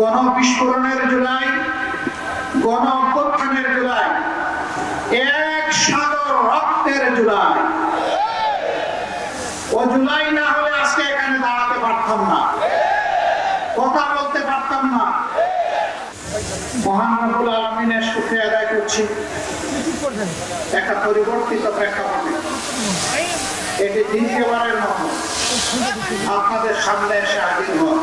গণবিস্ফোরণের জুলাই, গণ অভ্যুত্থানের জুলাই, এক সাগর রক্তের জুলাই। ও জুলাই না হলে আজকে এখানে দাঁড়াতে পারতাম না, কথা বলতে পারতাম না। মহান রব্বুল আলামিনের শুকরিয়া আদায় করছি একটা পরিবর্তিত প্রেক্ষাপটে এটি দ্বিতীয়বারের মতো আপনাদের সামনে এসে হাজির হন।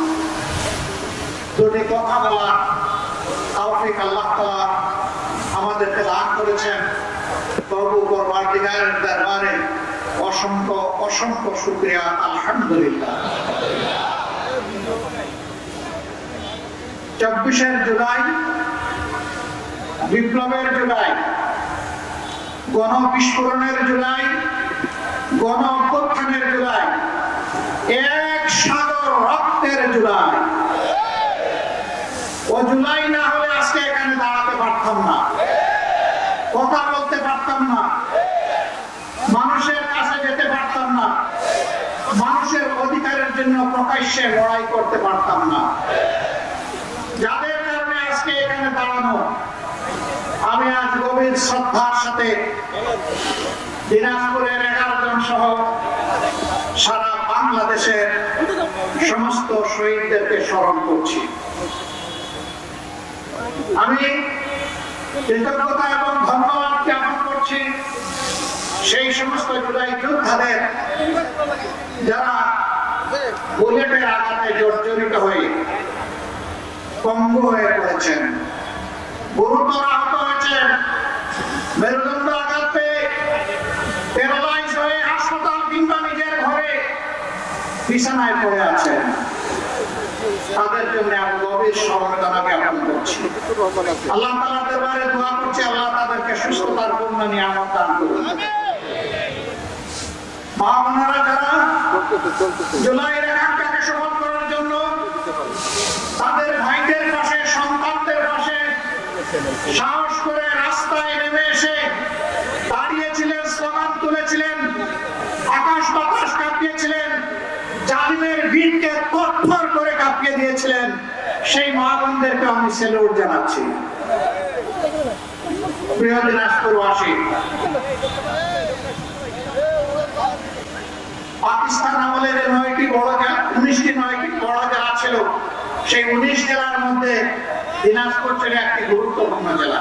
দুটি কথা বলার তৌফিক আল্লাহ তাআলা আমাদেরকে দান করেছেন। প্রভু পরওয়ারদিগারের দরবারে অসংখ্য অসংখ্য শুকরিয়া, আলহামদুলিল্লাহ। 24 জুলাই বিপ্লবের জুলাই, গণবিস্ফোরণের জুলাই, গণ অভ্যুত্থানের জুলাই, এক সাগর রক্তের জুলাই। ও জুলাই না হলে আজকে এখানে দাঁড়াতে পারতাম না, কথা বলতে পারতাম না, মানুষের কাছে যেতে পারতাম না, মানুষের অধিকারের জন্য প্রকাশ্যে লড়াই করতে পারতাম না। যাদের কারণে আজকে এখানে দাঁড়ানো, আমি আজ গভীর শ্রদ্ধার সাথে দিনাজপুরের 11 জন সহ সারা বাংলাদেশের সমস্ত শহীদদেরকে স্মরণ করছি। আমি কৃতজ্ঞতা এবং ধন্যবাদ জ্ঞাপন করছি সেই সমস্ত জুলাই যোদ্ধাদের যারা বুলেটের আঘাতে জর্জরিত হয়ে পঙ্গু হয়ে পড়েছেন, গুরুতর আহত হয়েছেন, মেরুদণ্ড আঘাত পেয়ে প্যারালাইজ হয়ে হাসপাতাল কিংবা নিজের ঘরে বিছানায় পড়ে আছেন। তাদের জন্য আমি গভীর সমবেদনা জ্ঞাপন করছি। আল্লাহ তাআলার দরবারে দোয়া করছি, আল্লাহ তাদেরকে সুস্থতার পূর্ণ নিয়ামত দান করুন। মা বোনেরা যারা জুলাইয়ের আকাঙ্ক্ষাকে সফল করার জন্য তাদের ভাইদের পাশে, সন্তানদের পাশে সাহস করে রাস্তায় নেমে এসে দাঁড়িয়েছিলেন, স্লোগান তুলেছিলেন, আকাশ বাতাস কাঁপিয়েছিলেন, জালিমের ভিড়কে তৎপর করে কাঁপিয়ে দিয়েছিলেন, সেই মা বোনদেরকে আমি স্যালুট জানাচ্ছি। প্রিয় দিনাজপুরবাসী, পাকিস্তান আমলের 19টি বড় জেলা ছিল, সেই 19 জেলার মধ্যে দিনাজপুর ছিল একটি গুরুত্বপূর্ণ জেলা।